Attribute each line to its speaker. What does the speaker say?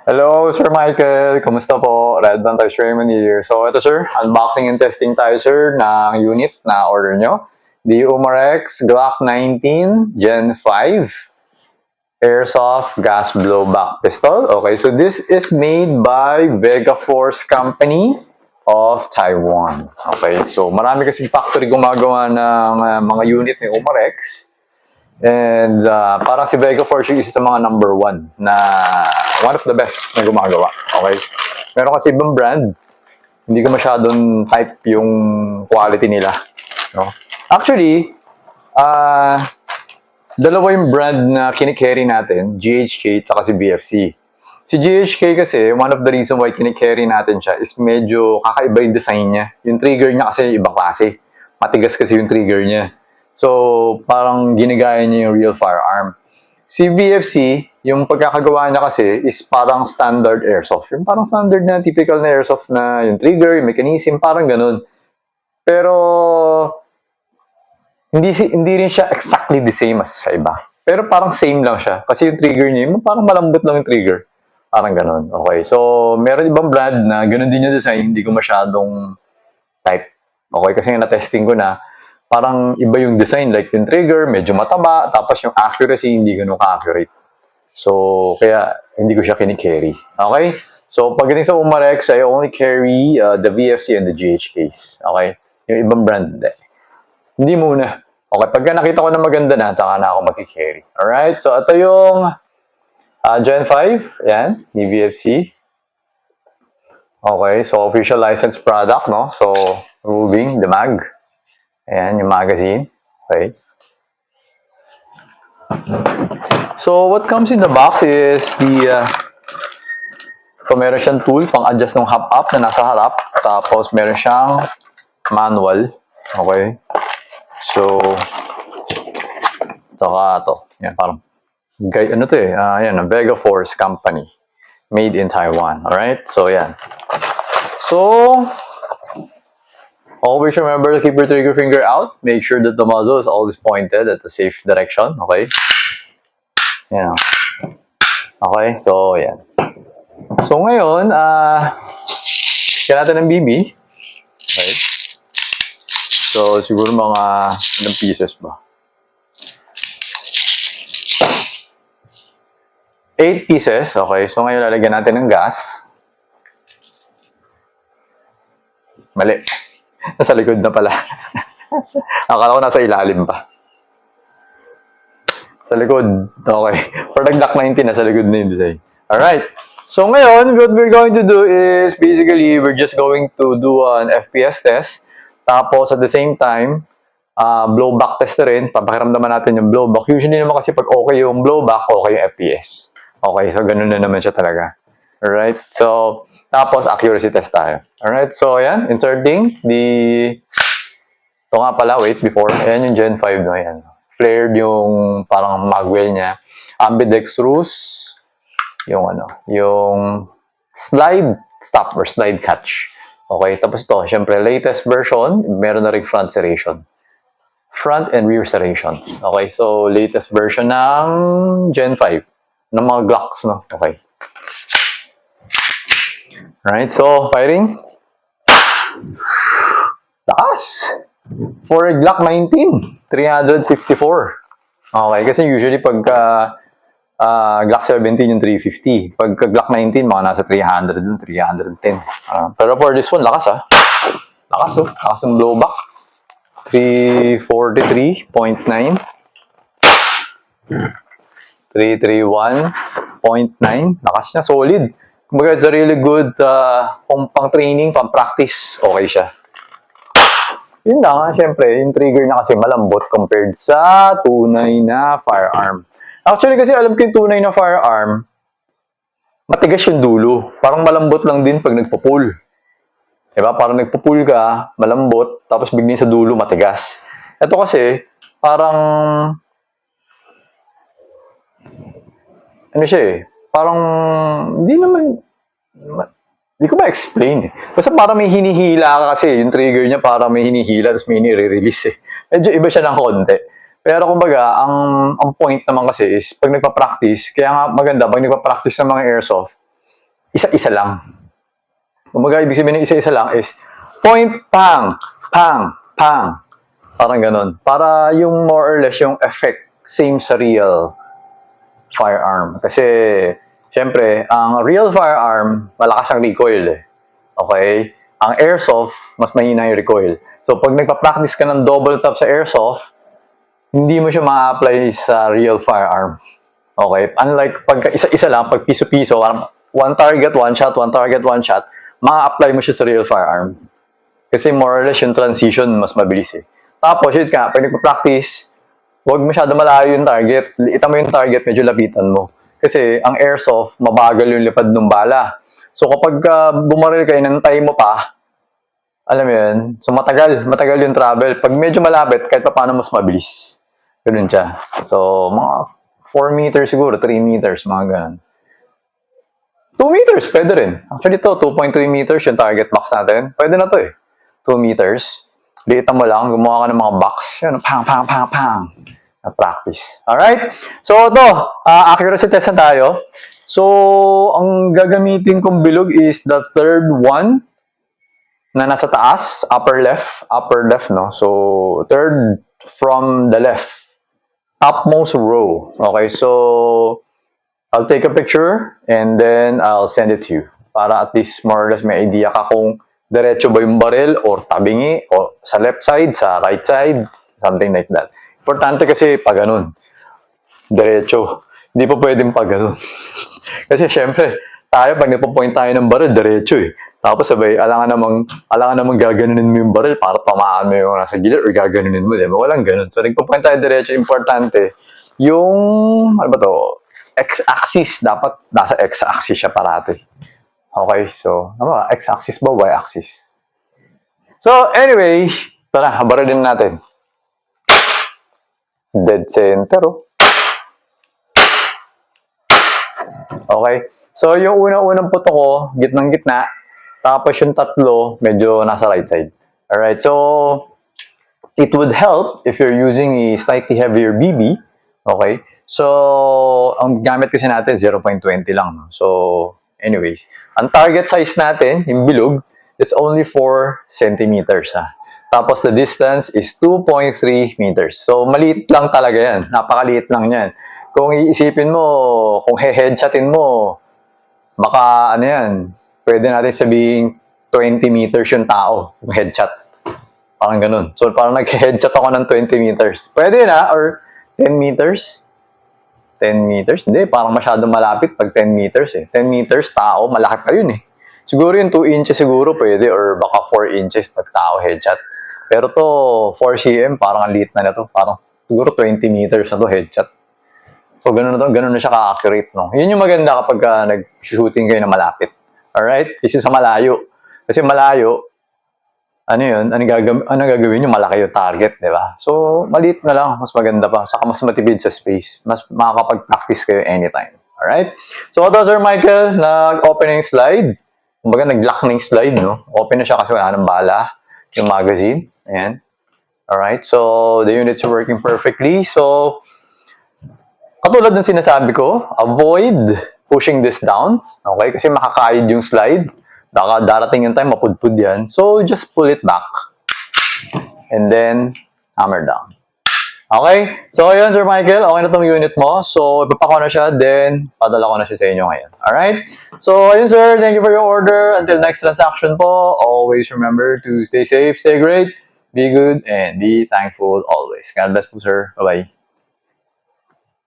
Speaker 1: Hello, Sir Michael. Kamusta po? Red Band Toys Raymond here. So, ito sir, unboxing and testing tayo sir ng unit na order nyo. The Umarex Glock 19 Gen 5 Airsoft Gas Blowback Pistol. Okay, so this is made by Vega Force Company of Taiwan. Okay, so marami kasi factory gumagawa ng mga unit ni Umarex. And parang si Vega Force yung isa sa mga number one of the best na gumagawa. Okay? Meron kasi ibang brand, hindi ko masyadong type yung quality nila. No? Actually, dalawa yung brand na kinikerry natin, GHK at si BFC. Si GHK kasi, one of the reason why kinikerry natin siya is medyo kakaiba yung design niya. Yung trigger niya kasi ibang klase. Matigas kasi yung trigger niya. So, parang ginagaya niya yung real firearm. Si BFC, yung pagkakagawa niya kasi is parang standard airsoft. Yung parang standard na typical na airsoft na yung trigger, yung mechanism, parang ganun. Pero, hindi rin siya exactly the same as sa iba. Pero parang same lang siya. Kasi yung trigger niya, yung parang malambot lang yung trigger. Parang ganun. Okay. So, meron ibang brand na ganun din yung design. Hindi ko masyadong type. Okay. Kasi na-testing ko na, parang iba yung design. Like yung trigger, medyo mataba. Tapos yung accuracy, hindi ganun ka-accurate. So, kaya hindi ko siya kinikerry. Okay? So, pagdating sa Umarex, I only carry the VFC and the GHKs. Okay? Yung ibang brand, hindi muna. Okay, pagka nakita ko na maganda na, saka na ako mag-carry. Alright, so ito yung Gen 5. Yan, VFC. Okay, so official licensed product, no? So, removing the mag. Ayan, yung magazine. Okay. So, what comes in the box is so meron siyang tool pang-adjust ng hop-up na nasa harap. Tapos, meron siyang manual. Okay. So, saka to. Yan, parang, ano to eh, yan, Vega Force Company. Made in Taiwan. Alright? So, yan. So, always remember to keep your trigger finger out. Make sure that the muzzle is always pointed at the safe direction. Okay? Yan. Okay? So, yan. So, ngayon, kaya natin ng BB. Okay? So, siguro mga ilang pieces ba? 8 pieces. Okay. So, ngayon lalagyan natin ng gas. Mali. Nasa likod na pala. Akala ko nasa ilalim pa. Sa likod. Okay. For the Glock 19, nasa likod na yung design. Alright. So, ngayon, what we're going to do is basically, we're just going to do an FPS test. Tapos, at the same time, blowback test na rin. Papakiramdaman natin yung blowback. Usually naman kasi pag okay yung blowback, okay yung FPS. Okay, so ganun na naman siya talaga. Alright, so, tapos accuracy test tayo. Alright, so ayan, inserting ito nga pala, wait, before, ayan yung Gen 5, no, ayan. Flared yung parang magwell niya. Ambidextrous, yung slide stop or slide catch. Okay, tapos to, syempre, latest version, meron na rin front serration. Front and rear serrations. Okay, so latest version ng Gen 5 ng mga Glocks, no? Okay. Alright, so firing. Lakas! For a Glock 19, 354. Okay, kasi usually pagka Glock 17 yung 350. Pagka Glock 19, mga nasa 300 dun, 310. Pero for this one, lakas Lakas lakas yung blowback. 343.9. 331.9. Lakas niya, solid. Kumbaga, it's a really good pang training, pang practice. Okay siya. Yun lang, syempre, yung trigger na kasi malambot compared sa tunay na firearm. Actually, kasi alam ko yung tunay na firearm, matigas yung dulo. Parang malambot lang din pag nagpo-pull. Diba? Parang nagpo-pull ka, malambot, tapos biglang sa dulo, matigas. Ito kasi, parang ano siya eh, parang hindi ko ma-explain eh. Basta parang may hinihila ka kasi, yung trigger niya parang may hinihila, tapos may nire-release eh. Medyo iba siya ng konti. Pero kumbaga, ang point naman kasi is, pag nagpa-practice, kaya nga maganda, pag nagpa-practice ng mga airsoft, isa-isa lang. Kumbaga, ibig sabihin ng isa-isa lang is point, pang, pang, pang. Parang ganun. Para yung more or less yung effect same sa real firearm. Kasi, syempre, ang real firearm, malakas ang recoil eh. Okay? Ang airsoft, mas mahina yung recoil. So, pag nagpa-practice ka ng double tap sa airsoft, hindi mo siya ma-apply sa real firearm. Okay? Unlike pag isa-isa lang, pag piso-piso, one target, one shot, one target, one shot, ma-apply mo siya sa real firearm. Kasi more or less yung transition mas mabilis eh. Tapos, yun ka, pag nagpa-practice, huwag masyado malayo yung target. Liitan mo yung target, medyo lapitan mo. Kasi ang airsoft, mabagal yung lipad ng bala. So kapag bumaril ka, inantay mo pa, alam mo yun, so matagal yung travel. Pag medyo malapit, kahit pa paano mas mabilis. Ganun siya. So, mga 4 meters siguro, 3 meters, mga ganun. 2 meters, pwede rin. Actually to 2.3 meters yung target box natin. Pwede na to eh. 2 meters. Liitan mo lang, gumawa ka ng mga box. Yan, pang, pang, pang, pang. Na practice. Alright? So, ito, accuracy test na tayo. So, ang gagamitin kong bilog is the third one na nasa taas, upper left, no? So, third from the left. Topmost row. Okay, so, I'll take a picture and then I'll send it to you. Para at least more or less may idea ka kung diretso ba yung baril or tabingi o sa left side, sa right side, something like that. Importante kasi pag ganun. Diretso. Hindi pa pwedeng pag ganun. Kasi syempre, tayo pag nagpo-point tayo ng baril, diretso eh. Tapos sabay, alangan namang gaganunin mo yung baril para tamaan mo yung nasa gilid or gaganunin mo, diba? Walang ganun. So, nagpo-point tayo diretso, importante. Yung, ano ba to? X-axis. Dapat nasa X-axis siya parati. Okay, so, ano ba? X-axis ba? Y-axis? So, anyway, tara, barilin natin. Dead center, oh. Okay. So, yung unang-unang puto ko, gitnang-gitna. Tapos yung tatlo, medyo nasa right side. Alright, so, it would help if you're using a slightly heavier BB. Okay. So, ang gamit kasi natin, 0.20 lang. So, anyways. Ang target size natin, yung bilog, it's only 4 centimeters. Ha? Tapos, the distance is 2.3 meters. So, maliit lang talaga yan. Napakaliit lang yan. Kung iisipin mo, kung headshotin mo, baka ano yan, pwede natin sabihin 20 meters yung tao, yung headshot. Parang ganun. So, parang nag-headshot ako ng 20 meters. Pwede na, or 10 meters. 10 meters? Hindi, parang masyadong malapit pag 10 meters eh. 10 meters, tao, malaki pa yun eh. Siguro yung 2 inches siguro pwede, or baka 4 inches pag tao headshot. Pero to, 4 cm, parang ang liit na to. Parang siguro 20 meters na to headshot. So, ganun na siya ka-accurate, no? Yun yung maganda kapag nag-shooting kayo na malapit. Alright? This is sa malayo. Kasi malayo, ano yun? Ano gagawin nyo? Malaki yung target, di ba? So, maliit na lang. Mas maganda pa. Saka mas matipid sa space. Mas makakapag-practice kayo anytime. Alright? So, ito, Sir Michael, nag-opening slide. Kumbaga, nag-lock na yung slide, no? Open na siya kasi wala ng bala. Yung magazine. Ayan. Alright? So, the units are working perfectly. So, katulad ng sinasabi ko, avoid pushing this down. Okay? Kasi makakaid yung slide. Darating yung time, mapudpud yan. So, just pull it back. And then, hammer down. Okay? So, ayun, Sir Michael. Okay na tong unit mo. So, ipapako na siya. Then, padala ko na siya sa inyo ngayon. Alright? So, ayun, sir. Thank you for your order. Until next transaction po, always remember to stay safe, stay great, be good, and be thankful always. God bless po, sir. Bye-bye.